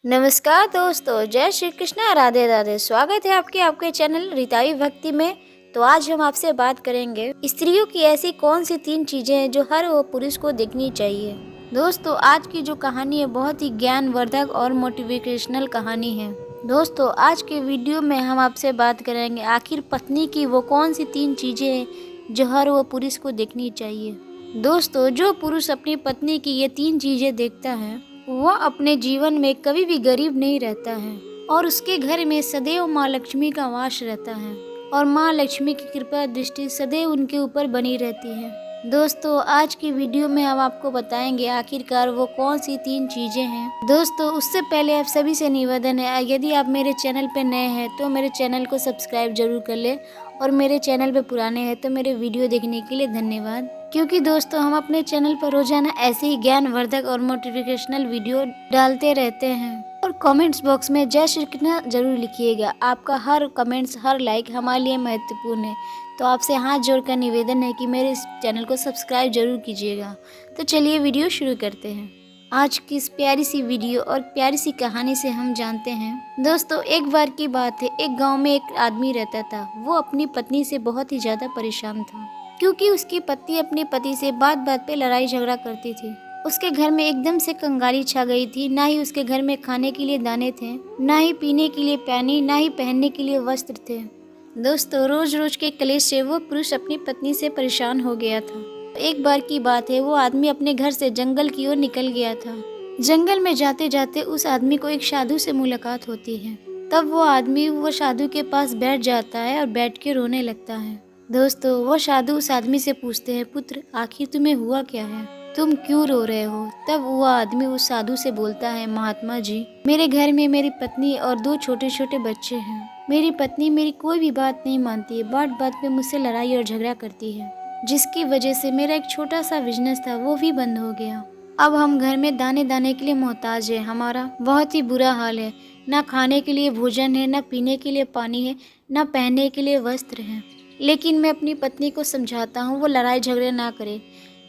नमस्कार दोस्तों, जय श्री कृष्णा, राधे राधे। स्वागत है आपके चैनल रिताई भक्ति में। तो आज हम आपसे बात करेंगे स्त्रियों की ऐसी कौन सी 3 चीजें हैं जो हर वो पुरुष को देखनी चाहिए। दोस्तों, आज की जो कहानी है बहुत ही ज्ञानवर्धक और मोटिवेशनल कहानी है। दोस्तों, आज के वीडियो में हम आपसे बात करेंगे आखिर पत्नी की वो कौन सी 3 चीजें हैं जो हर वो पुरुष को देखनी चाहिए। दोस्तों, जो पुरुष अपनी पत्नी की ये 3 चीजें देखता है वह अपने जीवन में कभी भी गरीब नहीं रहता है और उसके घर में सदैव माँ लक्ष्मी का वास रहता है और माँ लक्ष्मी की कृपा दृष्टि सदैव उनके ऊपर बनी रहती है। दोस्तों, आज की वीडियो में हम आपको बताएंगे आखिरकार वो कौन सी 3 चीजें हैं। दोस्तों, उससे पहले आप सभी से निवेदन है, यदि आप मेरे चैनल पे नए हैं तो मेरे चैनल को सब्सक्राइब जरूर कर ले और मेरे चैनल पे पुराने हैं तो मेरे वीडियो देखने के लिए धन्यवाद। क्योंकि दोस्तों, हम अपने चैनल पर रोजाना ऐसे ही ज्ञानवर्धक और मोटिवेशनल वीडियो डालते रहते हैं। और कमेंट्स बॉक्स में जय श्री कृष्ण जरूर लिखिएगा। आपका हर कमेंट्स, हर लाइक हमारे लिए महत्वपूर्ण है। तो आपसे हाथ जोड़कर निवेदन है कि मेरे इस चैनल को सब्सक्राइब जरूर कीजिएगा। तो चलिए वीडियो शुरू करते हैं। आज की इस प्यारी सी वीडियो और प्यारी सी कहानी से हम जानते हैं। दोस्तों, एक बार की बात है, एक गांव में एक आदमी रहता था। वो अपनी पत्नी से बहुत ही ज्यादा परेशान था क्योंकि उसकी पत्नी अपने पति से बात बात पे लड़ाई झगड़ा करती थी। उसके घर में एकदम से कंगाली छा गई थी। ना ही उसके घर में खाने के लिए दाने थे, ना ही पीने के लिए पानी, ना ही पहनने के लिए वस्त्र थे। दोस्तों, रोज रोज के कलेश से वो पुरुष अपनी पत्नी से परेशान हो गया था। एक बार की बात है, वो आदमी अपने घर से जंगल की ओर निकल गया था। जंगल में जाते जाते उस आदमी को एक साधु से मुलाकात होती है। तब वो आदमी वो साधु के पास बैठ जाता है और बैठ के रोने लगता है। दोस्तों, वो साधु उस आदमी से पूछते हैं, पुत्र आखिर तुम्हें हुआ क्या है, तुम क्यों रो रहे हो। तब वो आदमी उस साधु से बोलता है, महात्मा जी, मेरे घर में मेरी पत्नी और 2 छोटे छोटे बच्चे हैं। मेरी पत्नी मेरी कोई भी बात नहीं मानती है, बात बात पे मुझसे लड़ाई और झगड़ा करती है, जिसकी वजह से मेरा एक छोटा सा बिजनेस था वो भी बंद हो गया। अब हम घर में दाने दाने के लिए मोहताज है। हमारा बहुत ही बुरा हाल है। ना खाने के लिए भोजन है, ना पीने के लिए पानी है, ना पहनने के लिए वस्त्र है। लेकिन मैं अपनी पत्नी को समझाता हूँ वो लड़ाई झगड़े ना करे,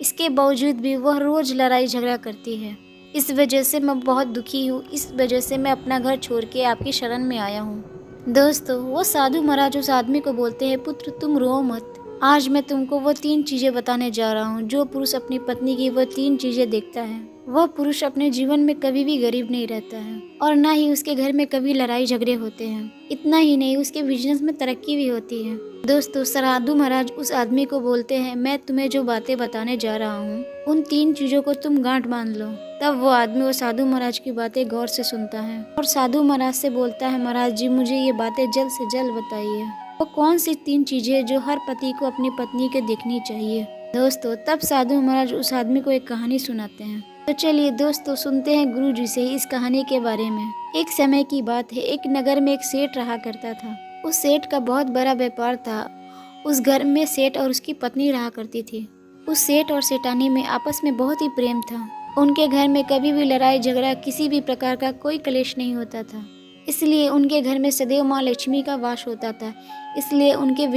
इसके बावजूद भी वह रोज लड़ाई झगड़ा करती है। इस वजह से मैं बहुत दुखी हूँ। इस वजह से मैं अपना घर छोड़ के आपकी शरण में आया हूँ। दोस्तों, वो साधु महाराज उस आदमी को बोलते हैं, पुत्र तुम रो मत, आज मैं तुमको वो 3 चीजें बताने जा रहा हूँ। जो पुरुष अपनी पत्नी की वो 3 चीजें देखता है वह पुरुष अपने जीवन में कभी भी गरीब नहीं रहता है और ना ही उसके घर में कभी लड़ाई झगड़े होते हैं। इतना ही नहीं, उसके बिजनेस में तरक्की भी होती है। दोस्तों, साधु महाराज उस आदमी को बोलते हैं, मैं तुम्हें जो बातें बताने जा रहा हूँ उन 3 चीजों को तुम गांठ बांध लो। तब वो आदमी वो साधु महाराज की बातें गौर से सुनता है और साधु महाराज से बोलता है, महाराज जी मुझे ये बातें जल्द से जल्द बताइए। वो कौन सी 3 चीजें जो हर पति को अपनी पत्नी के देखनी चाहिए। दोस्तों, तब साधु महाराज उस आदमी को एक कहानी सुनाते हैं। तो चलिए दोस्तों, सुनते हैं गुरु जी से इस कहानी के बारे में। एक समय की बात है, एक नगर में एक सेठ रहा करता था। उस सेठ का बहुत बड़ा व्यापार था। उस घर में सेठ और उसकी पत्नी रहा करती थी। उस सेठ और सेठानी में आपस में बहुत ही प्रेम था। उनके घर में कभी भी लड़ाई झगड़ा, किसी भी प्रकार का कोई कलेश नहीं होता था। इसलिए उनके घर में सदैव माँ लक्ष्मी का वास होता था। इसलिए उनके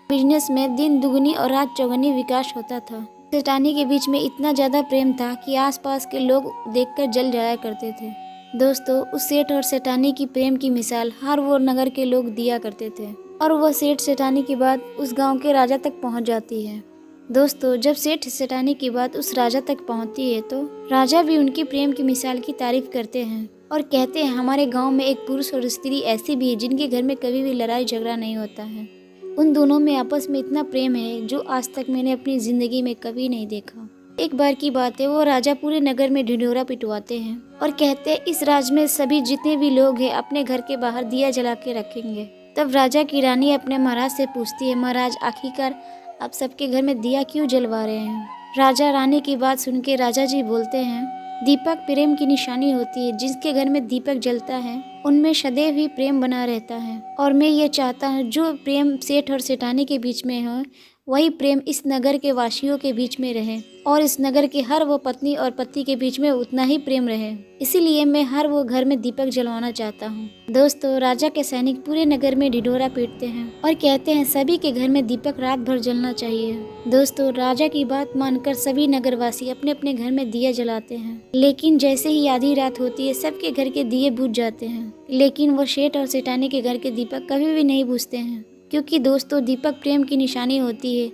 बिजनेस में दिन दुगनी और रात चौगुनी विकास होता था। सेठानी के बीच में इतना ज्यादा प्रेम था कि आसपास के लोग देखकर जल जाया करते थे। दोस्तों, उस सेठ और सेठानी की प्रेम की मिसाल हर वो नगर के लोग दिया करते थे और वह सेठ सेठानी की बात उस गांव के राजा तक पहुंच जाती है। दोस्तों, जब सेठ सेठानी की बात उस राजा तक पहुंचती है तो राजा भी उनकी प्रेम की मिसाल की तारीफ करते हैं और कहते हैं, हमारे गांव में एक पुरुष और स्त्री ऐसी भी है जिनके घर में कभी भी लड़ाई झगड़ा नहीं होता है। उन दोनों में आपस में इतना प्रेम है जो आज तक मैंने अपनी जिंदगी में कभी नहीं देखा। एक बार की बात है, वो राजा पूरे नगर में ढिंढोरा पिटवाते हैं और कहते हैं, इस राज्य में सभी जितने भी लोग हैं अपने घर के बाहर दिया जला के रखेंगे। तब राजा की रानी अपने महाराज से पूछती है, महाराज आखिरकार आप सबके घर में दिया क्यों जलवा रहे हैं। राजा रानी की बात सुन के राजा जी बोलते हैं, दीपक प्रेम की निशानी होती है। जिसके घर में दीपक जलता है उनमें सदैव ही प्रेम बना रहता है और मैं ये चाहता हूँ जो प्रेम सेठ और सेठानी के बीच में हो वही प्रेम इस नगर के वासियों के बीच में रहे और इस नगर के हर वो पत्नी और पति के बीच में उतना ही प्रेम रहे। इसीलिए मैं हर वो घर में दीपक जलवाना चाहता हूँ। दोस्तों, राजा के सैनिक पूरे नगर में ढिढोरा पीटते हैं और कहते हैं सभी के घर में दीपक रात भर जलना चाहिए। दोस्तों, राजा की बात मानकर सभी नगरवासी अपने अपने घर में दिया जलाते हैं, लेकिन जैसे ही आधी रात होती है सबके घर के दिए बुझ जाते हैं। लेकिन वो सेठ और सेठानी के घर के दीपक कभी भी नहीं बुझते हैं, क्योंकि दोस्तों दीपक प्रेम की निशानी होती है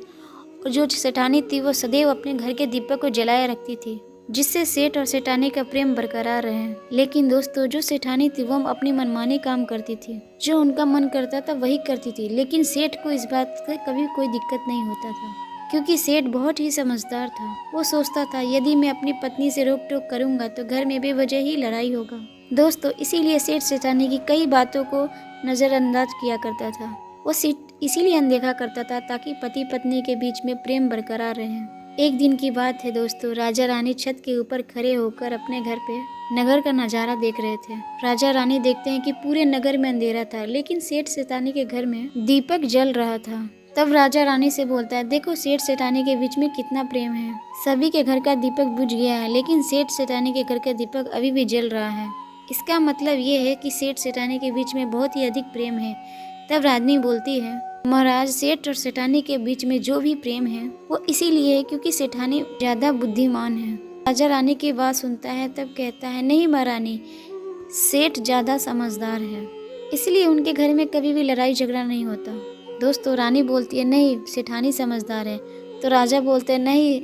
और जो सेठानी थी वो सदैव अपने घर के दीपक को जलाए रखती थी, जिससे सेठ और सेठानी का प्रेम बरकरार रहे। लेकिन दोस्तों, जो सेठानी थी वो अपनी मनमानी काम करती थी, जो उनका मन करता था वही करती थी। लेकिन सेठ को इस बात से कभी कोई दिक्कत नहीं होता था, क्योंकि सेठ बहुत ही समझदार था। वो सोचता था यदि मैं अपनी पत्नी से रोक टोक करूंगा तो घर में बेवजह ही लड़ाई होगा। दोस्तों, इसीलिए सेठ सेठानी की कई बातों को नज़रअंदाज किया करता था। वो इसीलिए अनदेखा करता था ताकि पति पत्नी के बीच में प्रेम बरकरार रहे। एक दिन की बात है दोस्तों, राजा रानी छत के ऊपर खड़े होकर अपने घर पे नगर का नज़ारा देख रहे थे। राजा रानी देखते हैं कि पूरे नगर में अंधेरा था, लेकिन सेठ सेठानी के घर में दीपक जल रहा था। तब राजा रानी से बोलता है, देखो सेठ सेठानी के बीच में कितना प्रेम है। सभी के घर का दीपक बुझ गया है, लेकिन सेठ सेठानी के घर का दीपक अभी भी जल रहा है। इसका मतलब ये है कि सेठ सेठानी के बीच में बहुत ही अधिक प्रेम है। तब रानी बोलती है, महाराज, सेठ और सेठानी के बीच में जो भी प्रेम है वो इसीलिए है क्योंकि सेठानी ज्यादा बुद्धिमान है। राजा रानी की बात सुनता है, तब कहता है, नहीं महारानी, सेठ ज्यादा समझदार है, इसलिए उनके घर में कभी भी लड़ाई झगड़ा नहीं होता। दोस्तों, रानी बोलती है, नहीं, सेठानी समझदार है। तो राजा बोलते हैं, नहीं,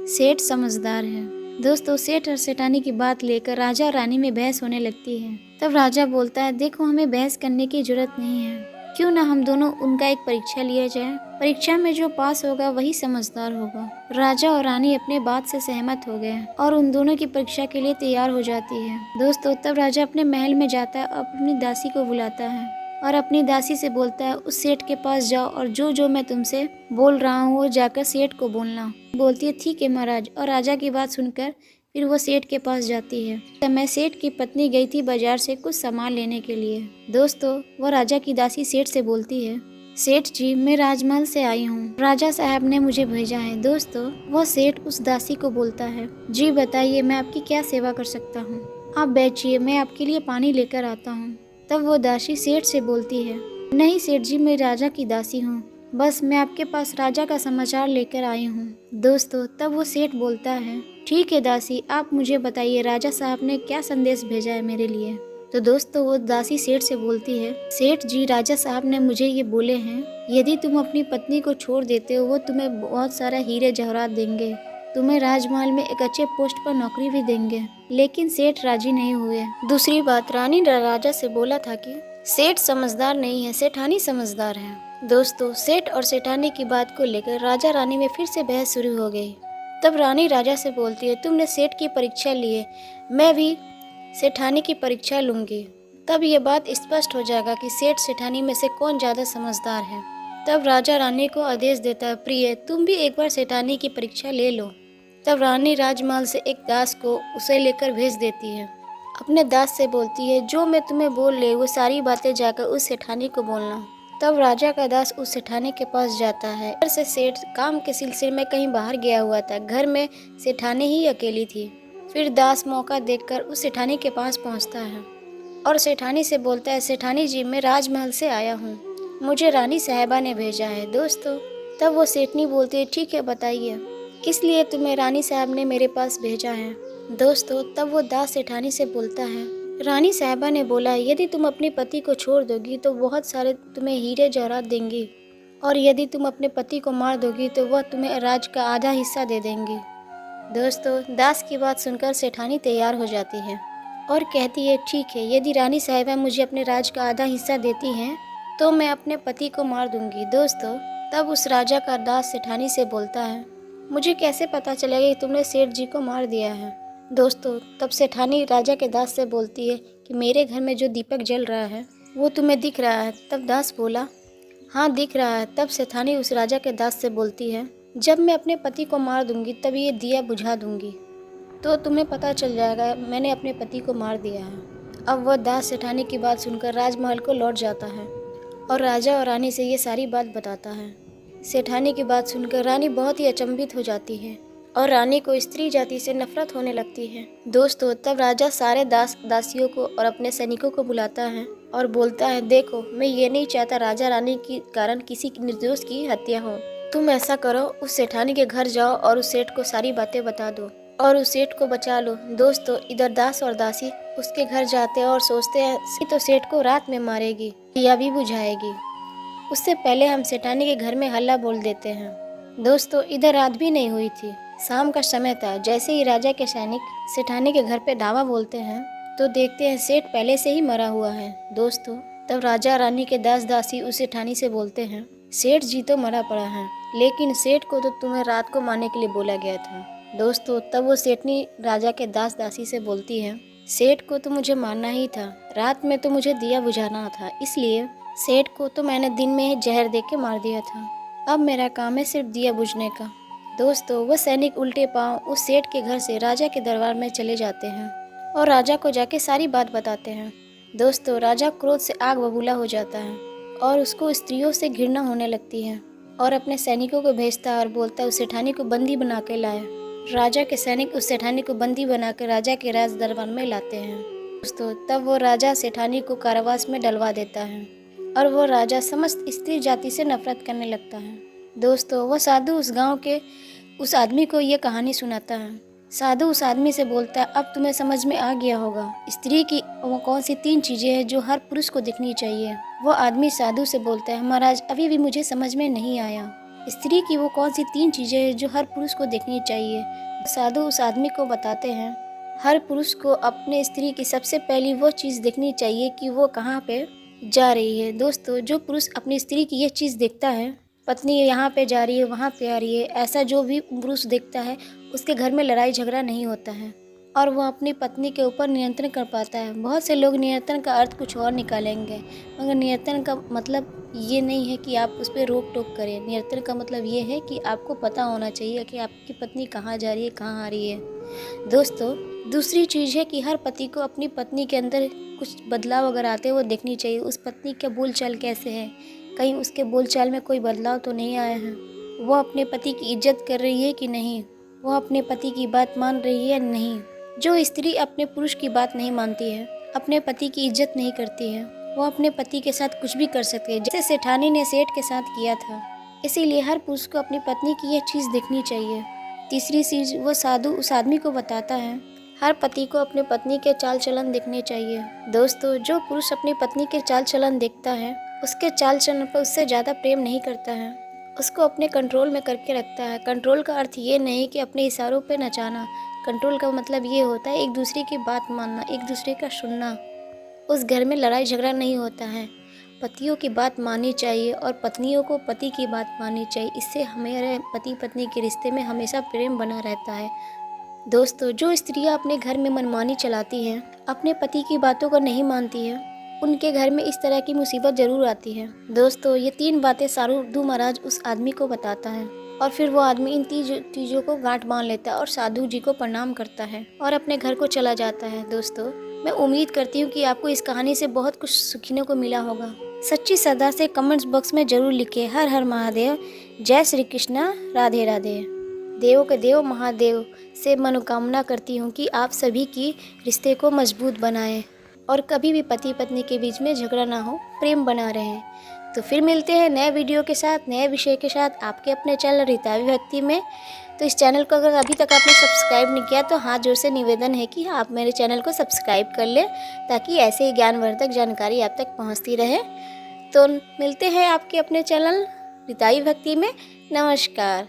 सेठ समझदार है। दोस्तों, सेठ और सेठानी की बात लेकर राजा और रानी में बहस होने लगती है। तब राजा बोलता है, देखो हमें बहस करने की जरूरत नहीं है, क्यों ना हम दोनों उनका एक परीक्षा लिया जाए। परीक्षा में जो पास होगा वही समझदार होगा। राजा और रानी अपने बात से सहमत हो गए और उन दोनों की परीक्षा के लिए तैयार हो जाती है। दोस्तों, तब राजा अपने महल में जाता है और अपनी दासी को बुलाता है और अपनी दासी से बोलता है, उस सेठ के पास जाओ और जो जो मैं तुमसे बोल रहा हूँ वो जाकर सेठ को बोलना। बोलती है, ठीक है महाराज। और राजा की बात सुनकर फिर वो सेठ के पास जाती है। समय सेठ की पत्नी गई थी बाजार से कुछ सामान लेने के लिए। दोस्तों, वो राजा की दासी सेठ से बोलती है, सेठ जी, मैं राजमहल से आई हूँ, राजा साहब ने मुझे भेजा है। दोस्तों, वो सेठ उस दासी को बोलता है, जी बताइए, मैं आपकी क्या सेवा कर सकता हूँ। आप बैठिए, मैं आपके लिए पानी लेकर आता हूँ। तब वो दासी सेठ से बोलती है, नहीं सेठ जी, मैं राजा की दासी हूँ, बस मैं आपके पास राजा का समाचार लेकर आई हूँ। दोस्तों, तब वो सेठ बोलता है, ठीक है दासी, आप मुझे बताइए राजा साहब ने क्या संदेश भेजा है मेरे लिए। तो दोस्तों, वो दासी सेठ से बोलती है, सेठ जी, राजा साहब ने मुझे ये बोले हैं, यदि तुम अपनी पत्नी को छोड़ देते हो वो तुम्हें बहुत सारा हीरे जवाहरात देंगे, तुम्हें राजमहल में एक अच्छे पोस्ट पर नौकरी भी देंगे। लेकिन सेठ राजी नहीं हुए। दूसरी बात, रानी ने राजा से बोला था कि सेठ समझदार नहीं है, सेठानी समझदार है। दोस्तों, सेठ और सेठानी की बात को लेकर राजा रानी में फिर से बहस शुरू हो गई। तब रानी राजा से बोलती है, तुमने सेठ की परीक्षा ली है, मैं भी सेठानी की परीक्षा लूंगी, तब ये बात स्पष्ट हो जाएगा कि सेठ सेठानी में से कौन ज्यादा समझदार है। तब राजा रानी को आदेश देता है, प्रिय, तुम भी एक बार सेठानी की परीक्षा ले लो। तब रानी राजमहल से एक दास को उसे लेकर भेज देती है। अपने दास से बोलती है, जो मैं तुम्हें बोल रही वो सारी बातें जाकर उस सेठानी को बोलना। तब राजा का दास उस सेठानी के पास जाता है। घर से सेठ काम के सिलसिले में कहीं बाहर गया हुआ था, घर में सेठानी ही अकेली थी। फिर दास मौका देखकर उस सेठानी के पास पहुंचता है और सेठानी से बोलता है, सेठानी जी, मैं राजमहल से आया हूँ, मुझे रानी साहिबा ने भेजा है। दोस्तों, तब वो सेठनी बोलती है, ठीक है, बताइए किस लिए तुम्हें रानी साहब ने मेरे पास भेजा है। दोस्तों, तब वो दास सेठानी से बोलता है, रानी साहिबा ने बोला, यदि तुम अपने पति को छोड़ दोगी तो बहुत सारे तुम्हें हीरे जवाहरात देंगी, और यदि तुम अपने पति को मार दोगी तो वह तुम्हें राज का आधा हिस्सा दे देंगी। दोस्तों, दास की बात सुनकर सेठानी तैयार हो जाती है और कहती है, ठीक है, यदि रानी साहिबा मुझे अपने राज का आधा हिस्सा देती हैं तो मैं अपने पति को मार दूंगी। दोस्तों, तब उस राजा का दास सेठानी से बोलता है, मुझे कैसे पता चलेगा कि तुमने सेठ जी को मार दिया है। दोस्तों, तब सेठानी राजा के दास से बोलती है कि मेरे घर में जो दीपक जल रहा है वो तुम्हें दिख रहा है। तब दास बोला, हाँ दिख रहा है। तब सेठानी उस राजा के दास से बोलती है, जब मैं अपने पति को मार दूंगी तब ये दिया बुझा दूंगी, तो तुम्हें पता चल जाएगा मैंने अपने पति को मार दिया है। अब वह दास सेठानी की बात सुनकर राजमहल को लौट जाता है और राजा और रानी से ये सारी बात बताता है। सेठानी की बात सुनकर रानी बहुत ही अचंभित हो जाती है और रानी को स्त्री जाति से नफरत होने लगती है। दोस्तों, तब राजा सारे दासियों को और अपने सैनिकों को बुलाता है और बोलता है, देखो, मैं ये नहीं चाहता राजा रानी के कारण किसी निर्दोष की हत्या हो। तुम ऐसा करो, उस सेठानी के घर जाओ और उस सेठ को सारी बातें बता दो और उस सेठ को बचा लो। दोस्तों, इधर दास और दासी उसके घर जाते हैं और सोचते हैं तो सेठ को रात में मारेगी या भी बुझाएगी। उससे पहले हम सेठानी के घर में हल्ला बोल देते हैं। दोस्तों, इधर रात भी नहीं हुई थी, शाम का समय था। जैसे ही राजा के सैनिक सेठानी के घर पे धावा बोलते हैं तो देखते हैं सेठ पहले से ही मरा हुआ है। दोस्तों, तब राजा रानी के दास दासी उस सेठानी से बोलते हैं, सेठ जी तो मरा पड़ा है, लेकिन सेठ को तो तुम्हें रात को मारने के लिए बोला गया था। दोस्तों, तब वो सेठनी राजा के दास दासी से बोलती है, सेठ को तो मुझे मारना ही था, रात में तो मुझे दिया बुझाना था, इसलिए सेठ को तो मैंने दिन में ही जहर दे के मार दिया था। अब मेरा काम है सिर्फ दिया बुझने का। दोस्तों, वो सैनिक उल्टे पांव उस सेठ के घर से राजा के दरबार में चले जाते हैं और राजा को जाके सारी बात बताते हैं। दोस्तों, राजा क्रोध से आग बबूला हो जाता है और उसको स्त्रियों से घृणा होने लगती है और अपने सैनिकों को भेजता है और बोलता है उस सेठानी को बंदी बना के लाए। राजा के सैनिक उस सेठानी को बंदी बनाकर राजा के राज दरबार में लाते हैं। दोस्तों, तब वो राजा सेठानी को कारावास में डलवा देता है और वो राजा समस्त स्त्री जाति से नफरत करने लगता है। दोस्तों, वो साधु उस गांव के उस आदमी को ये कहानी सुनाता है। साधु उस आदमी से बोलता है, अब तुम्हें समझ में आ गया होगा स्त्री की वो कौन सी 3 चीजें हैं जो हर पुरुष को दिखनी चाहिए। वो आदमी साधु से बोलता है, महाराज, अभी भी मुझे समझ में नहीं आया, स्त्री की वो कौन सी 3 चीजें हैं जो हर पुरुष को दिखनी चाहिए। साधु उस आदमी को बताते हैं, हर पुरुष को अपने स्त्री की सबसे पहली वो चीज़ देखनी चाहिए कि वो कहाँ पे जा रही है। दोस्तों, जो पुरुष अपनी स्त्री की ये चीज़ देखता है, पत्नी यहाँ पे जा रही है, वहाँ पे आ रही है, ऐसा जो भी पुरुष देखता है उसके घर में लड़ाई झगड़ा नहीं होता है और वो अपनी पत्नी के ऊपर नियंत्रण कर पाता है। बहुत से लोग नियंत्रण का अर्थ कुछ और निकालेंगे, मगर नियंत्रण का मतलब ये नहीं है कि आप उस पर रोक टोक करें। नियंत्रण का मतलब ये है कि आपको पता होना चाहिए कि आपकी पत्नी कहाँ जा रही है, कहाँ आ रही है। दोस्तों, दूसरी चीज़ है कि हर पति को अपनी पत्नी के अंदर कुछ बदलाव अगर आते हैं वो देखनी चाहिए। उस पत्नी का बोलचाल कैसे है, कहीं उसके बोलचाल में कोई बदलाव तो नहीं आया है, वो अपने पति की इज्जत कर रही है कि नहीं, वो अपने पति की बात मान रही है नहीं। जो स्त्री अपने पुरुष की बात नहीं मानती है, अपने पति की इज्जत नहीं करती है, वो अपने पति के साथ कुछ भी कर सकती है, जैसे सेठानी ने सेठ के साथ किया था। इसीलिए हर पुरुष को अपनी पत्नी की यह चीज़ देखनी चाहिए। तीसरी चीज़, वो साधु उस आदमी को बताता है, हर पति को अपने पत्नी के चाल चलन देखने चाहिए। दोस्तों, जो पुरुष अपनी पत्नी के चाल चलन देखता है, उसके चाल चलन पर उससे ज़्यादा प्रेम नहीं करता है, उसको अपने कंट्रोल में करके रखता है। कंट्रोल का अर्थ ये नहीं कि अपने इशारों पे नचाना, कंट्रोल का मतलब ये होता है एक दूसरे की बात मानना, एक दूसरे का सुनना। उस घर में लड़ाई झगड़ा नहीं होता है, पतियों की बात माननी चाहिए और पत्नियों को पति की बात माननी चाहिए। इससे हमारे पति पत्नी के रिश्ते में हमेशा प्रेम बना रहता है। दोस्तों, जो स्त्रियां अपने घर में मनमानी चलाती हैं, अपने पति की बातों को नहीं मानती हैं, उनके घर में इस तरह की मुसीबत ज़रूर आती है। दोस्तों, ये 3 बातें साधु महाराज उस आदमी को बताता है और फिर वो आदमी इन चीज़ों को गांठ बांध लेता है और साधु जी को प्रणाम करता है और अपने घर को चला जाता है। दोस्तों, मैं उम्मीद करती हूँ कि आपको इस कहानी से बहुत कुछ सीखने को मिला होगा। सच्ची श्रद्धा से कमेंट्स बॉक्स में ज़रूर लिखिए, हर हर महादेव, जय श्री कृष्णा, राधे राधे। देवों के देव महादेव से मनोकामना करती हूँ कि आप सभी की रिश्ते को मजबूत बनाएं और कभी भी पति पत्नी के बीच में झगड़ा ना हो, प्रेम बना रहे। तो फिर मिलते हैं नए वीडियो के साथ, नए विषय के साथ, आपके अपने चैनल रीतावी भक्ति में। तो इस चैनल को अगर अभी तक आपने सब्सक्राइब नहीं किया तो हाथ जोड़ से निवेदन है कि आप मेरे चैनल को सब्सक्राइब कर लें, ताकि ऐसे ही ज्ञानवर्धक जानकारी आप तक पहुंचती रहे। तो मिलते हैं आपके अपने चैनल रीतावी भक्ति में। नमस्कार।